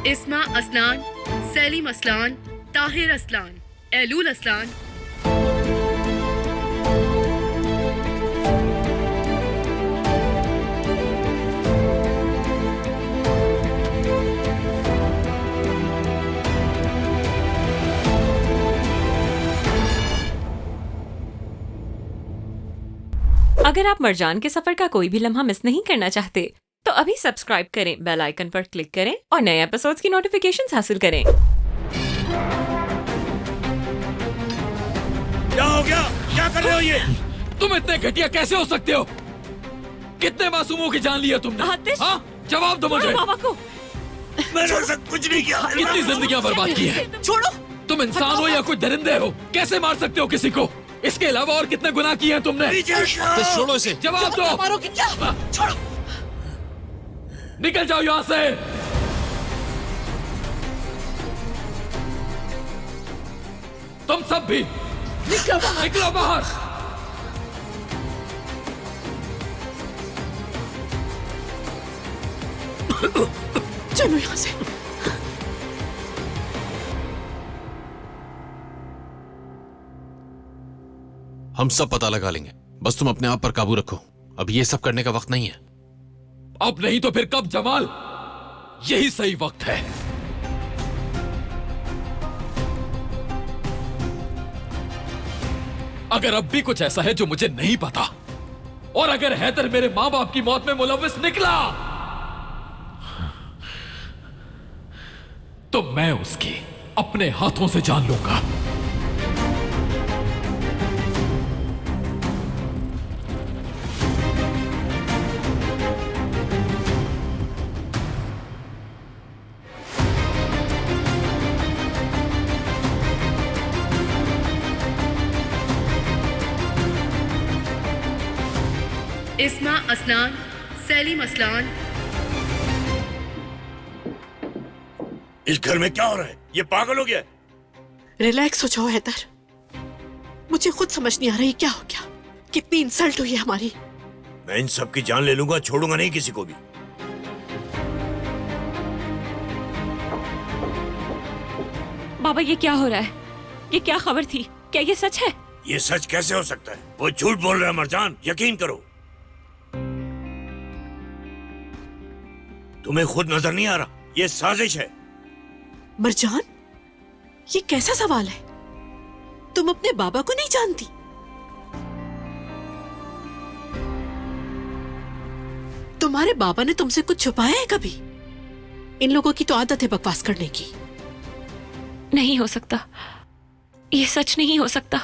इस्मा असलान, सलीम असलान, ताहिर असलान, एलूल असलान, अगर आप मरजान के सफर का कोई भी लम्हा मिस नहीं करना चाहते तो अभी सब्सक्राइब करें, बेल आइकन पर क्लिक करें और नए एपिसोड्स की नोटिफिकेशंस हासिल करें। क्या हो गया? क्या कर रहे हो ये? तुम इतने घटिया कैसे हो सकते हो? कितने मासूमों की जान ली है तुमने? आतिश! हाँ? जवाब दो मुझे। बाबा को मैंने ऐसा कुछ नहीं किया। कितनी जिंदगियां बर्बाद की है? छोड़ो। तुम इंसान हो या कोई दरिंदे हो? कैसे मार सकते हो किसी को? इसके अलावा और कितने गुनाह किए हैं तुमने? तो छोड़ो इसे। जवाब दो। मारोगे क्या? छोड़ो। निकल जाओ यहाँ से। तुम सब भी निकलो बाहर। चलो यहाँ से। हम सब पता लगा लेंगे, बस तुम अपने आप पर काबू रखो। अब ये सब करने का वक्त नहीं है। अब नहीं तो फिर कब जमाल? यही सही वक्त है। अगर अब भी कुछ ऐसा है जो मुझे नहीं पता, और अगर हैदर मेरे मां बाप की मौत में मुलव्विस निकला, तो मैं उसकी अपने हाथों से जान लूंगा। इस्मा असलान, सलीम असलान, इस घर में क्या हो रहा है? ये पागल हो गया है? रिलैक्स हो जाओ हैदर। मुझे खुद समझ नहीं आ रही क्या हो गया। कितनी इंसल्ट हुई है हमारी। मैं इन सब की जान ले लूंगा, छोड़ूंगा नहीं किसी को भी। बाबा ये क्या हो रहा है? ये क्या खबर थी? क्या ये सच है? ये सच कैसे हो सकता है? वो झूठ बोल रहा है मरजान, यकीन करो। तुम्हें खुद नजर नहीं आ रहा? ये साजिश है। मरजान, ये कैसा सवाल है? तुम अपने बाबा को नहीं जानती? तुम्हारे बाबा ने तुमसे कुछ छुपाया है कभी? इन लोगों की तो आदत है बकवास करने की। नहीं हो सकता, ये सच नहीं हो सकता।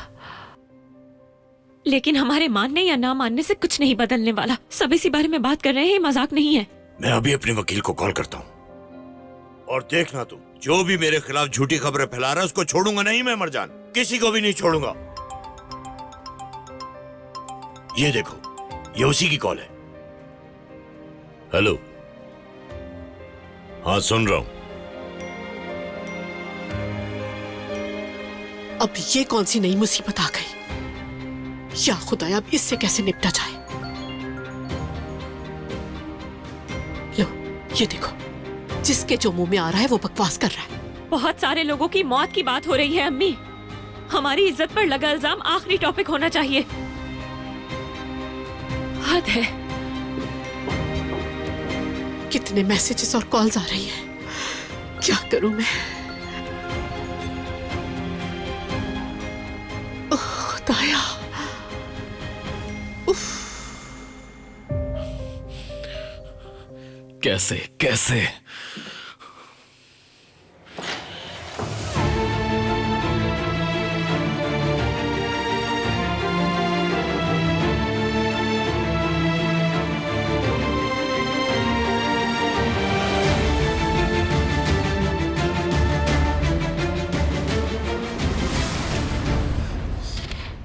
लेकिन हमारे मानने या ना मानने से कुछ नहीं बदलने वाला। सब इसी बारे में बात कर रहे हैं, मजाक नहीं है। मैं अभी अपने वकील को कॉल करता हूँ, और देखना तुम, जो भी मेरे खिलाफ झूठी खबरें फैला रहा है उसको छोड़ूंगा नहीं मैं मरजान, किसी को भी नहीं छोड़ूंगा। ये देखो, ये उसी की कॉल है। हेलो, हाँ सुन रहा हूं। अब ये कौन सी नई मुसीबत आ गई? या खुदाया, अब इससे कैसे निपटा जाए? लो, ये देखो, जिसके जो मुंह में आ रहा है वो बकवास कर रहा है। बहुत सारे लोगों की मौत की बात हो रही है अम्मी। हमारी इज्जत पर लगा इल्जाम आखिरी टॉपिक होना चाहिए। हद है। कितने मैसेजेस और कॉल्स आ रही हैं। क्या करूं मैं? ओह खुदाया। उफ। कैसे कैसे?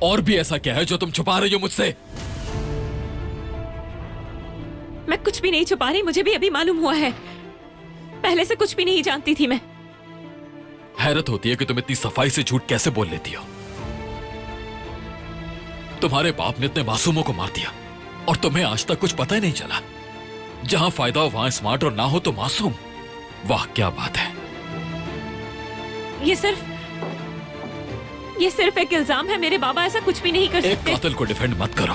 और भी ऐसा क्या है जो तुम छुपा रही हो मुझसे? मैं कुछ भी नहीं छुपा रही, मुझे भी अभी मालूम हुआ है। पहले से कुछ भी नहीं जानती थी मैं। हैरत होती है कि तुम इतनी सफाई से झूठ कैसे बोल लेती हो। तुम्हारे बाप ने इतने मासूमों को मार दिया और तुम्हें आज तक कुछ पता ही नहीं चला। जहां फायदा हो वहां स्मार्ट और ना हो तो मासूम। वाह क्या बात है। ये सिर्फ एक इल्जाम है। मेरे बाबा ऐसा कुछ भी नहीं कर एक सकते। कातिल को डिफेंड मत करो।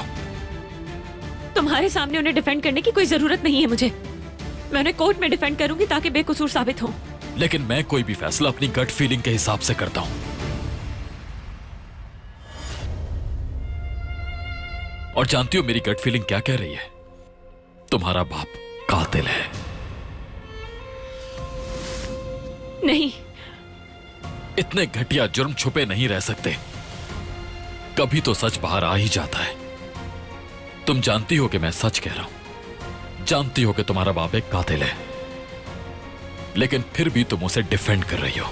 तुम्हारे सामने उन्हें डिफेंड करने की कोई जरूरत नहीं है मुझे। मैं उन्हें कोर्ट में डिफेंड करूंगी ताकि बेकसूर साबित हो। लेकिन मैं कोई भी फैसला अपनी गट फीलिंग के हिसाब से करता हूं। और जानती हो मेरी गट फीलिंग क्या कह रही है? तुम्हारा बाप कातिल है। नहीं, इतने घटिया जुर्म छुपे नहीं रह सकते। कभी तो सच बाहर आ ही जाता है। तुम जानती हो कि मैं सच कह रहा हूं, जानती हो कि तुम्हारा बाप एक कातिल है, लेकिन फिर भी तुम उसे डिफेंड कर रही हो।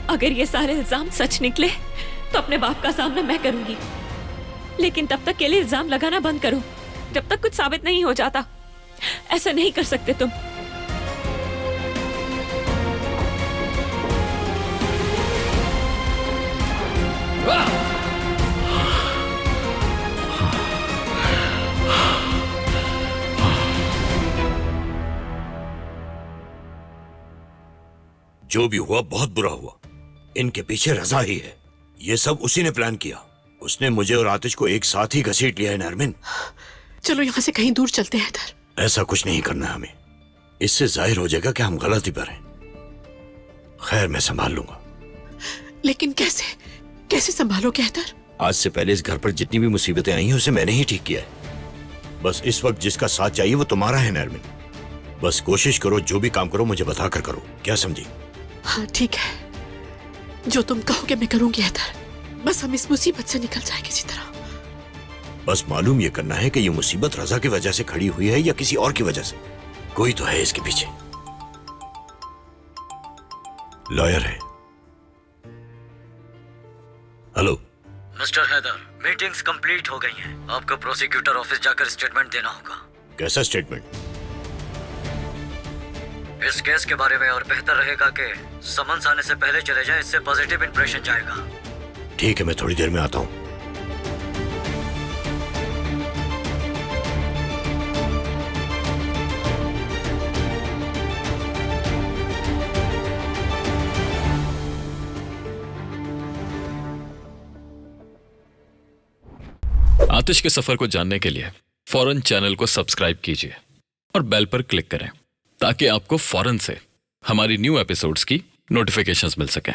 अगर ये सारे इल्जाम सच निकले तो अपने बाप का सामना मैं करूंगी, लेकिन तब तक के लिए इल्जाम लगाना बंद करो जब तक कुछ साबित नहीं हो जाता। ऐसा नहीं कर सकते तुम। जो भी हुआ बहुत बुरा हुआ। इनके पीछे रजा ही है। ये सब उसी ने प्लान किया। उसने मुझे और आतिश को एक साथ ही घसीट लिया है नरमिन। चलो यहाँ से कहीं दूर चलते हैं हैदर। ऐसा कुछ नहीं करना हमें। इससे जाहिर हो जाएगा कि हम गलती पर हैं। खैर, मैं संभाल लूंगा। लेकिन कैसे संभालोगे हैदर? आज से पहले इस घर पर जितनी भी मुसीबतें आई हैं उसे मैंने ही ठीक किया है। बस इस वक्त जिसका साथ चाहिए वो तुम्हारा है नरमिन। बस कोशिश करो, जो भी काम करो मुझे बता कर करो। क्या समझी? हाँ ठीक है, जो तुम कहोगे मैं करूंगी हैदर। बस हम इस मुसीबत से निकल जाए किसी तरह। बस मालूम ये करना है कि ये मुसीबत रजा की वजह से खड़ी हुई है या किसी और की वजह से। कोई तो है इसके पीछे। लॉयर है। Hello mister Haider, meetings complete हो गई हैं। आपको प्रोसिक्यूटर ऑफिस जाकर स्टेटमेंट देना होगा। कैसा स्टेटमेंट? इस केस के बारे में, और बेहतर रहेगा कि समन्स आने से पहले चले जाएं, इससे पॉजिटिव इंप्रेशन जाएगा। ठीक है, मैं थोड़ी देर में आता हूं। आतिश के सफर को जानने के लिए फौरन चैनल को सब्सक्राइब कीजिए और बेल पर क्लिक करें ताकि आपको फौरन से हमारी न्यू एपिसोड्स की नोटिफिकेशंस मिल सके।